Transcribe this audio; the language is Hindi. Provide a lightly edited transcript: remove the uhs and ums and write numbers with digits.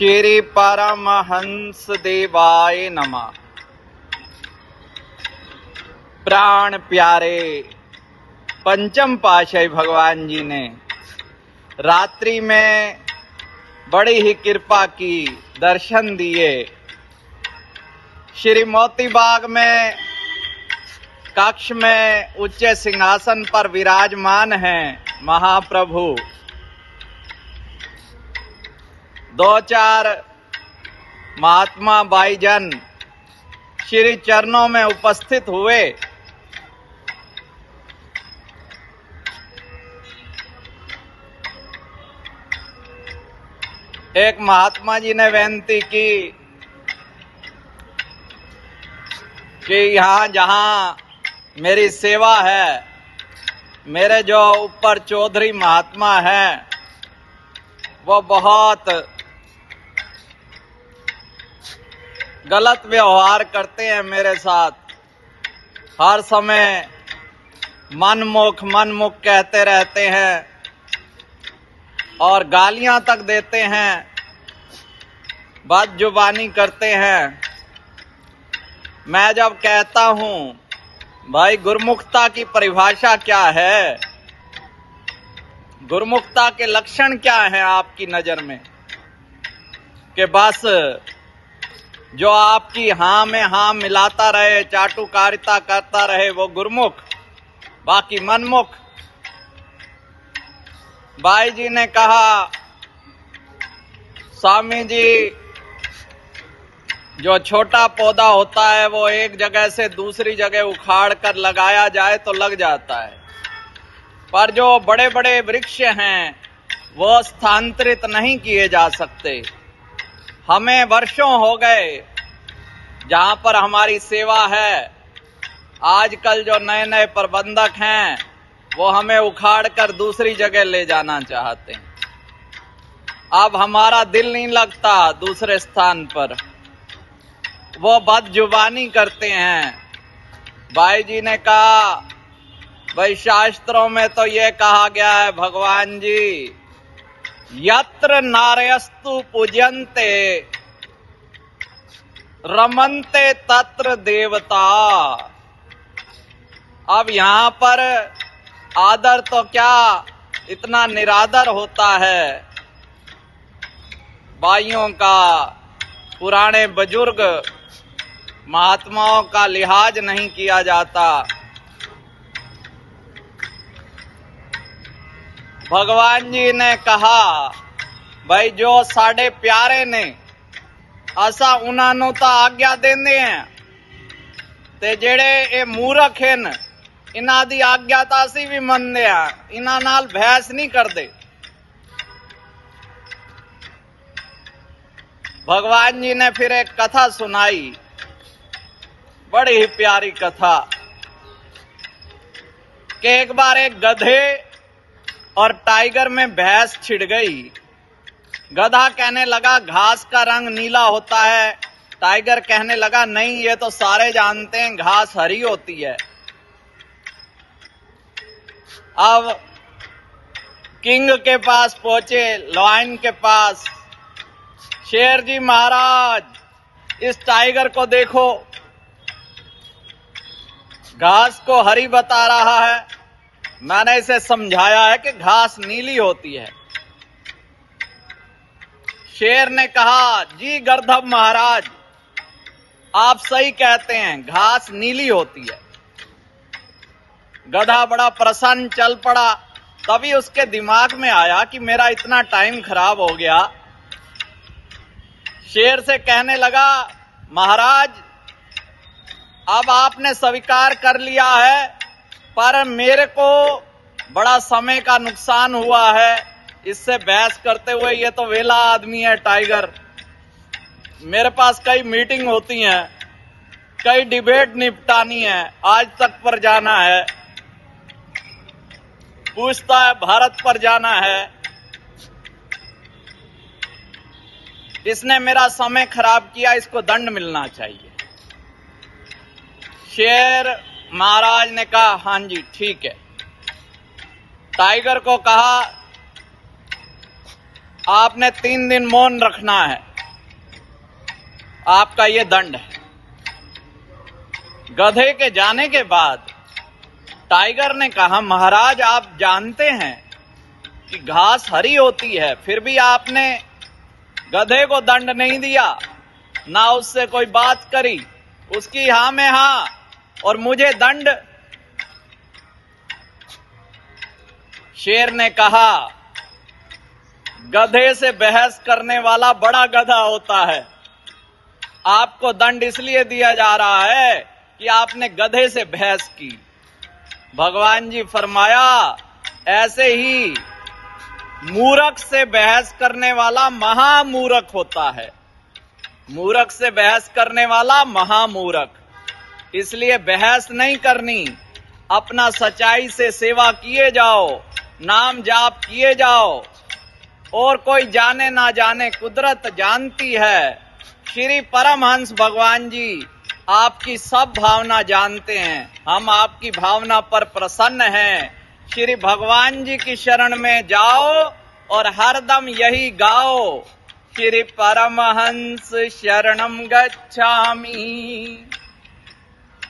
श्री परमहंस देवाय नमः। प्राण प्यारे पंचम पातशाही भगवान जी ने रात्रि में बड़ी ही कृपा की, दर्शन दिए। श्री मोती बाग में कक्ष में उच्च सिंहासन पर विराजमान हैं महाप्रभु। दो चार महात्मा भाईजन श्री चरणों में उपस्थित हुए। एक महात्मा जी ने विनती की कि यहाँ जहाँ मेरी सेवा है, मेरे जो ऊपर चौधरी महात्मा हैं वो बहुत गलत व्यवहार करते हैं मेरे साथ। हर समय मनमुख कहते रहते हैं और गालियां तक देते हैं, बदजुबानी करते हैं। मैं जब कहता हूं भाई गुरुमुखता की परिभाषा क्या है, गुरुमुखता के लक्षण क्या हैं आपकी नजर में, कि बस जो आपकी हाँ में हाँ मिलाता रहे, चाटुकारिता करता रहे वो गुरुमुख, बाकी मनमुख। भाई जी ने कहा स्वामी जी जो छोटा पौधा होता है वो एक जगह से दूसरी जगह उखाड़ कर लगाया जाए तो लग जाता है, पर जो बड़े बड़े वृक्ष हैं वो स्थानांतरित नहीं किए जा सकते। हमें वर्षों हो गए जहां पर हमारी सेवा है, आजकल जो नए नए प्रबंधक हैं वो हमें उखाड़ कर दूसरी जगह ले जाना चाहते हैं। अब हमारा दिल नहीं लगता दूसरे स्थान पर, वो बदजुबानी करते हैं। भाई जी ने कहा भाई शास्त्रों में तो ये कहा गया है भगवान जी, यत्र नार्यस्तु पूज्यन्ते रमन्ते तत्र देवता। अब यहाँ पर आदर तो क्या, इतना निरादर होता है भाइयों का, पुराने बुजुर्ग महात्माओं का लिहाज नहीं किया जाता। भगवान जी ने कहा भाई जो साढ़े प्यारे ने असा उन्होंने तो आज्ञा देंदे हैं ते जेड़े ये मूर्ख हैं इन्हां दी आज्ञा तो असी भी मनदे आ, इन्हां नाल बहस नहीं करते। भगवान जी ने फिर एक कथा सुनाई, बड़ी ही प्यारी कथा, कि एक बार एक गधे और टाइगर में बहस छिड़ गई। गधा कहने लगा घास का रंग नीला होता है, टाइगर कहने लगा नहीं ये तो सारे जानते हैं घास हरी होती है। अब किंग के पास पहुंचे, लॉयन के पास, शेर जी महाराज इस टाइगर को देखो, घास को हरी बता रहा है, मैंने इसे समझाया है कि घास नीली होती है। शेर ने कहा जी गर्दभ महाराज आप सही कहते हैं, घास नीली होती है। गधा बड़ा प्रसन्न चल पड़ा। तभी उसके दिमाग में आया कि मेरा इतना टाइम खराब हो गया। शेर से कहने लगा महाराज अब आपने स्वीकार कर लिया है, पर मेरे को बड़ा समय का नुकसान हुआ है इससे बहस करते हुए। ये तो वेला आदमी है टाइगर, मेरे पास कई मीटिंग होती हैं, कई डिबेट निपटानी है, आज तक पर जाना है, पूछता है भारत पर जाना है। इसने मेरा समय खराब किया, इसको दंड मिलना चाहिए। शेर महाराज ने कहा हां जी ठीक है। टाइगर को कहा आपने 3 दिन मौन रखना है। आपका ये दंड है। गधे के जाने के बाद टाइगर ने कहा, महाराज आप जानते हैं कि घास हरी होती है, फिर भी आपने गधे को दंड नहीं दिया, ना उससे कोई बात करी, उसकी हां में हां और मुझे दंड। शेर ने कहा, गधे से बहस करने वाला बड़ा गधा होता है। आपको दंड इसलिए दिया जा रहा है कि आपने गधे से बहस की। भगवान जी फरमाया, ऐसे ही मूर्ख से बहस करने वाला महामूर्ख होता है। मूर्ख से बहस करने वाला महामूर्ख। इसलिए बहस नहीं करनी, अपना सच्चाई से सेवा किए जाओ, नाम जाप किए जाओ, और कोई जाने ना जाने कुदरत जानती है। श्री परमहंस भगवान जी आपकी सब भावना जानते हैं, हम आपकी भावना पर प्रसन्न हैं। श्री भगवान जी की शरण में जाओ और हरदम यही गाओ, श्री परमहंस शरणम गच्छामि।